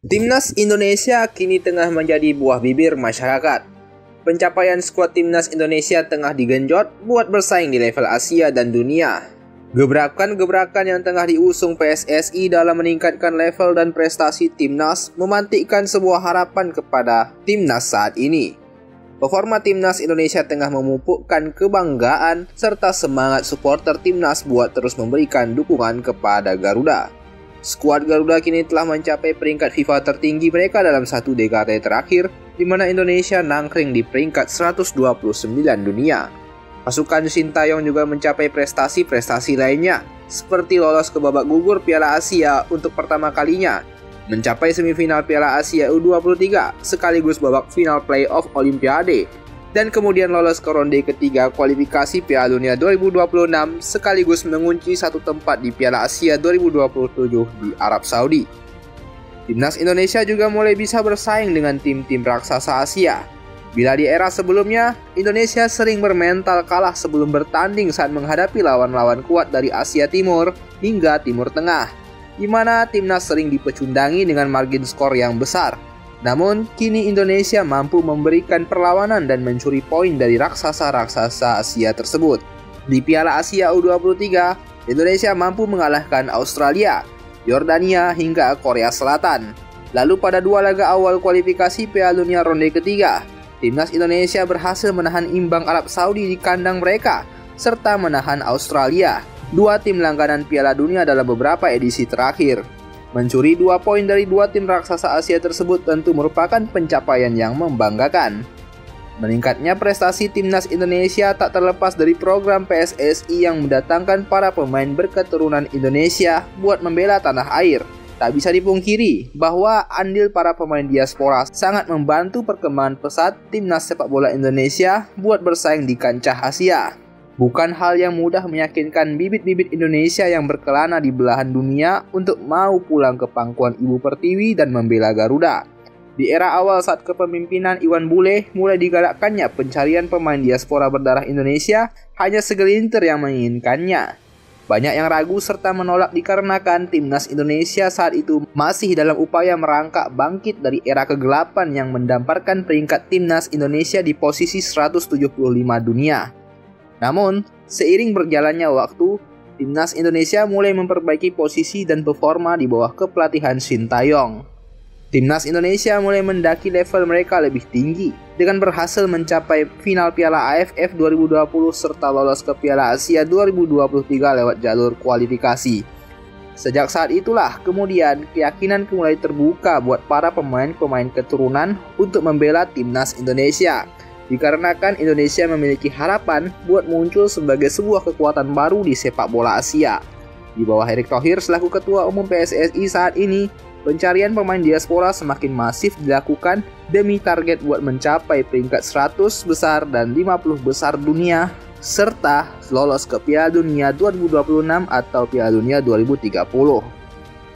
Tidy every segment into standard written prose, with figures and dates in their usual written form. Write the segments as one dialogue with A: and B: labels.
A: Timnas Indonesia kini tengah menjadi buah bibir masyarakat. Pencapaian skuad Timnas Indonesia tengah digenjot buat bersaing di level Asia dan dunia. Gebrakan-gebrakan yang tengah diusung PSSI dalam meningkatkan level dan prestasi Timnas memantikkan sebuah harapan kepada Timnas saat ini. Performa Timnas Indonesia tengah memupukkan kebanggaan serta semangat supporter Timnas buat terus memberikan dukungan kepada Garuda. Skuad Garuda kini telah mencapai peringkat FIFA tertinggi mereka dalam satu dekade terakhir, di mana Indonesia nangkring di peringkat 129 dunia. Pasukan Sintayong juga mencapai prestasi-prestasi lainnya, seperti lolos ke babak gugur Piala Asia untuk pertama kalinya, mencapai semifinal Piala Asia U23 sekaligus babak final playoff Olimpiade, dan kemudian lolos ke ronde ketiga kualifikasi Piala Dunia 2026 sekaligus mengunci satu tempat di Piala Asia 2027 di Arab Saudi. Timnas Indonesia juga mulai bisa bersaing dengan tim-tim raksasa Asia. Bila di era sebelumnya, Indonesia sering bermental kalah sebelum bertanding saat menghadapi lawan-lawan kuat dari Asia Timur hingga Timur Tengah, di mana Timnas sering dipecundangi dengan margin skor yang besar. Namun, kini Indonesia mampu memberikan perlawanan dan mencuri poin dari raksasa-raksasa Asia tersebut. Di Piala Asia U23, Indonesia mampu mengalahkan Australia, Yordania hingga Korea Selatan. Lalu pada dua laga awal kualifikasi Piala Dunia ronde ketiga, Timnas Indonesia berhasil menahan imbang Arab Saudi di kandang mereka, serta menahan Australia, dua tim langganan Piala Dunia dalam beberapa edisi terakhir. Mencuri 2 poin dari dua tim raksasa Asia tersebut tentu merupakan pencapaian yang membanggakan. Meningkatnya prestasi Timnas Indonesia tak terlepas dari program PSSI yang mendatangkan para pemain berketurunan Indonesia buat membela tanah air. Tak bisa dipungkiri bahwa andil para pemain diaspora sangat membantu perkembangan pesat Timnas sepak bola Indonesia buat bersaing di kancah Asia. Bukan hal yang mudah meyakinkan bibit-bibit Indonesia yang berkelana di belahan dunia untuk mau pulang ke pangkuan Ibu Pertiwi dan membela Garuda. Di era awal saat kepemimpinan Iwan Bule mulai digalakkannya pencarian pemain diaspora berdarah Indonesia, hanya segelintir yang menginginkannya. Banyak yang ragu serta menolak dikarenakan Timnas Indonesia saat itu masih dalam upaya merangkak bangkit dari era kegelapan yang mendamparkan peringkat Timnas Indonesia di posisi 175 dunia. Namun, seiring berjalannya waktu, Timnas Indonesia mulai memperbaiki posisi dan performa di bawah kepelatihan Sintayong. Timnas Indonesia mulai mendaki level mereka lebih tinggi dengan berhasil mencapai final Piala AFF 2020 serta lolos ke Piala Asia 2023 lewat jalur kualifikasi. Sejak saat itulah kemudian keyakinan mulai terbuka buat para pemain-pemain keturunan untuk membela Timnas Indonesia. Dikarenakan Indonesia memiliki harapan buat muncul sebagai sebuah kekuatan baru di sepak bola Asia. Di bawah Erick Thohir selaku Ketua Umum PSSI saat ini, pencarian pemain diaspora semakin masif dilakukan demi target buat mencapai peringkat 100 besar dan 50 besar dunia, serta lolos ke Piala Dunia 2026 atau Piala Dunia 2030.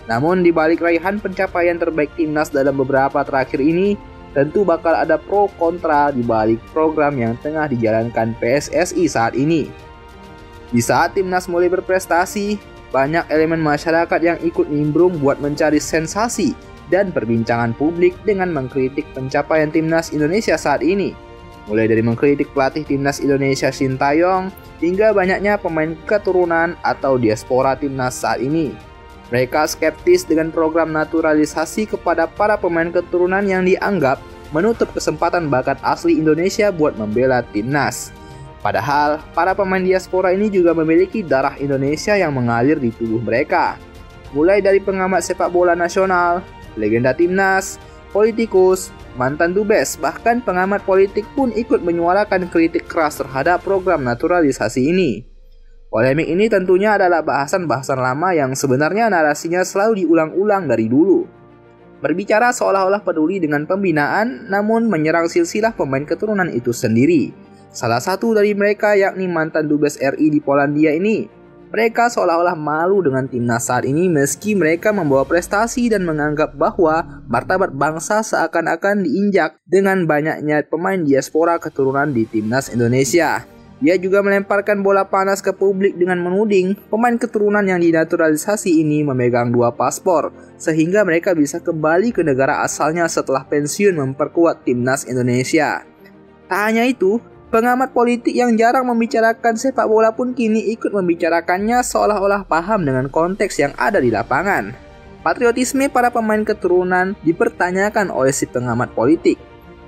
A: Namun di balik raihan pencapaian terbaik Timnas dalam beberapa terakhir ini, tentu bakal ada pro kontra di balik program yang tengah dijalankan PSSI saat ini. Di saat Timnas mulai berprestasi, banyak elemen masyarakat yang ikut nimbrung buat mencari sensasi dan perbincangan publik dengan mengkritik pencapaian Timnas Indonesia saat ini. Mulai dari mengkritik pelatih Timnas Indonesia Sintayong hingga banyaknya pemain keturunan atau diaspora Timnas saat ini. Mereka skeptis dengan program naturalisasi kepada para pemain keturunan yang dianggap menutup kesempatan bakat asli Indonesia buat membela Timnas. Padahal, para pemain diaspora ini juga memiliki darah Indonesia yang mengalir di tubuh mereka. Mulai dari pengamat sepak bola nasional, legenda Timnas, politikus, mantan dubes, bahkan pengamat politik pun ikut menyuarakan kritik keras terhadap program naturalisasi ini. Polemik ini tentunya adalah bahasan-bahasan lama yang sebenarnya narasinya selalu diulang-ulang dari dulu. Berbicara seolah-olah peduli dengan pembinaan, namun menyerang silsilah pemain keturunan itu sendiri. Salah satu dari mereka yakni mantan dubes RI di Polandia ini. Mereka seolah-olah malu dengan timnas saat ini meski mereka membawa prestasi dan menganggap bahwa martabat bangsa seakan-akan diinjak dengan banyaknya pemain diaspora keturunan di timnas Indonesia. Dia juga melemparkan bola panas ke publik dengan menuding pemain keturunan yang dinaturalisasi ini memegang 2 paspor, sehingga mereka bisa kembali ke negara asalnya setelah pensiun memperkuat timnas Indonesia. Tak hanya itu, pengamat politik yang jarang membicarakan sepak bola pun kini ikut membicarakannya seolah-olah paham dengan konteks yang ada di lapangan. Patriotisme para pemain keturunan dipertanyakan oleh si pengamat politik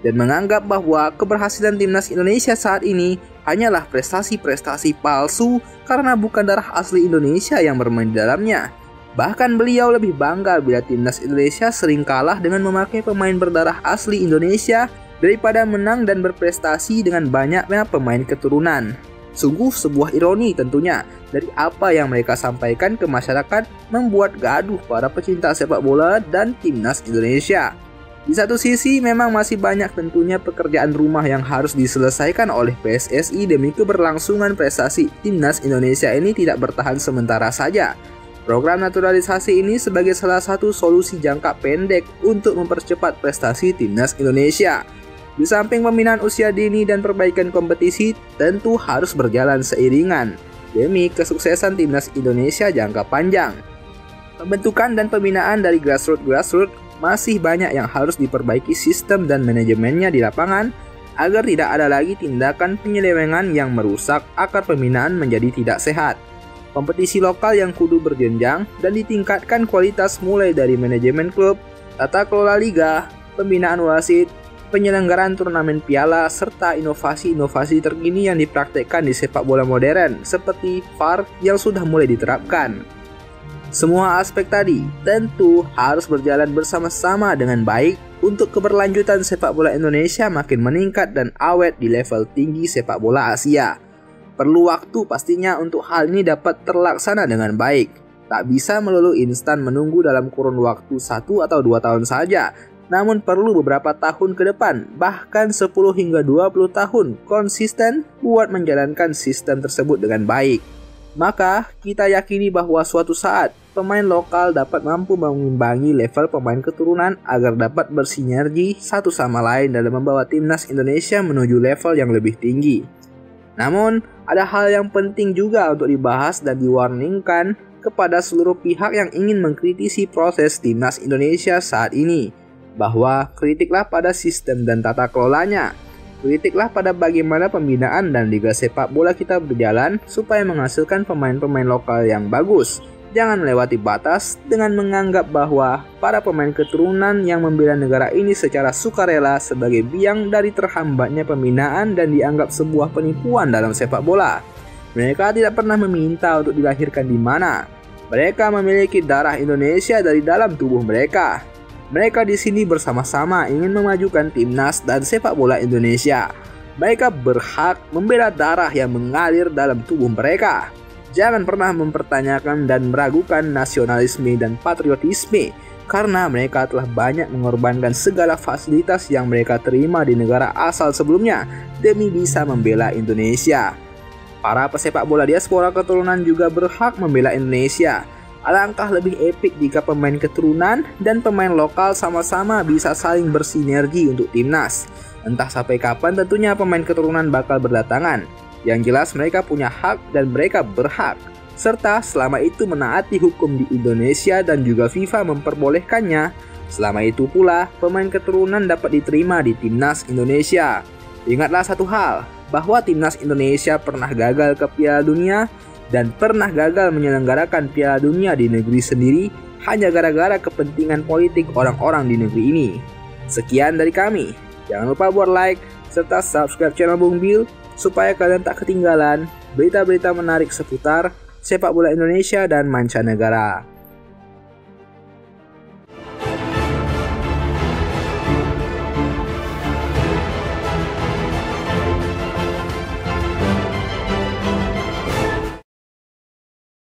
A: dan menganggap bahwa keberhasilan timnas Indonesia saat ini hanyalah prestasi-prestasi palsu karena bukan darah asli Indonesia yang bermain di dalamnya. Bahkan beliau lebih bangga bila timnas Indonesia sering kalah dengan memakai pemain berdarah asli Indonesia daripada menang dan berprestasi dengan banyaknya pemain keturunan. Sungguh sebuah ironi tentunya dari apa yang mereka sampaikan ke masyarakat membuat gaduh para pecinta sepak bola dan timnas Indonesia. Di satu sisi memang masih banyak tentunya pekerjaan rumah yang harus diselesaikan oleh PSSI demi keberlangsungan prestasi timnas Indonesia ini tidak bertahan sementara saja. Program naturalisasi ini sebagai salah satu solusi jangka pendek untuk mempercepat prestasi timnas Indonesia. Di samping pembinaan usia dini dan perbaikan kompetisi tentu harus berjalan seiringan demi kesuksesan timnas Indonesia jangka panjang. Pembentukan dan pembinaan dari grassroots masih banyak yang harus diperbaiki sistem dan manajemennya di lapangan agar tidak ada lagi tindakan penyelewengan yang merusak akar pembinaan menjadi tidak sehat. Kompetisi lokal yang kudu berjenjang dan ditingkatkan kualitas mulai dari manajemen klub, tata kelola liga, pembinaan wasit, penyelenggaraan turnamen piala, serta inovasi-inovasi terkini yang dipraktekkan di sepak bola modern seperti VAR yang sudah mulai diterapkan. Semua aspek tadi tentu harus berjalan bersama-sama dengan baik untuk keberlanjutan sepak bola Indonesia makin meningkat dan awet di level tinggi sepak bola Asia. Perlu waktu pastinya untuk hal ini dapat terlaksana dengan baik. Tak bisa melulu instan menunggu dalam kurun waktu 1 atau 2 tahun saja, namun perlu beberapa tahun ke depan, bahkan 10 hingga 20 tahun konsisten buat menjalankan sistem tersebut dengan baik. Maka kita yakini bahwa suatu saat pemain lokal dapat mampu mengimbangi level pemain keturunan agar dapat bersinergi satu sama lain dalam membawa timnas Indonesia menuju level yang lebih tinggi. Namun, ada hal yang penting juga untuk dibahas dan diwarningkan kepada seluruh pihak yang ingin mengkritisi proses timnas Indonesia saat ini, bahwa kritiklah pada sistem dan tata kelolanya. Kritiklah pada bagaimana pembinaan dan liga sepak bola kita berjalan supaya menghasilkan pemain-pemain lokal yang bagus. Jangan melewati batas dengan menganggap bahwa para pemain keturunan yang membela negara ini secara sukarela sebagai biang dari terhambatnya pembinaan dan dianggap sebuah penipuan dalam sepak bola. Mereka tidak pernah meminta untuk dilahirkan di mana. Mereka memiliki darah Indonesia dari dalam tubuh mereka. Mereka di sini bersama-sama ingin memajukan timnas dan sepak bola Indonesia. Mereka berhak membela darah yang mengalir dalam tubuh mereka. Jangan pernah mempertanyakan dan meragukan nasionalisme dan patriotisme, karena mereka telah banyak mengorbankan segala fasilitas yang mereka terima di negara asal sebelumnya demi bisa membela Indonesia. Para pesepak bola diaspora keturunan juga berhak membela Indonesia. Alangkah lebih epik jika pemain keturunan dan pemain lokal sama-sama bisa saling bersinergi untuk timnas. Entah sampai kapan tentunya pemain keturunan bakal berdatangan. Yang jelas mereka punya hak dan mereka berhak. Serta selama itu menaati hukum di Indonesia dan juga FIFA memperbolehkannya. Selama itu pula pemain keturunan dapat diterima di timnas Indonesia. Ingatlah satu hal, bahwa timnas Indonesia pernah gagal ke Piala Dunia dan pernah gagal menyelenggarakan Piala Dunia di negeri sendiri hanya gara-gara kepentingan politik orang-orang di negeri ini. Sekian dari kami. Jangan lupa buat like serta subscribe channel Bung Bil supaya kalian tak ketinggalan berita-berita menarik seputar sepak bola Indonesia dan mancanegara.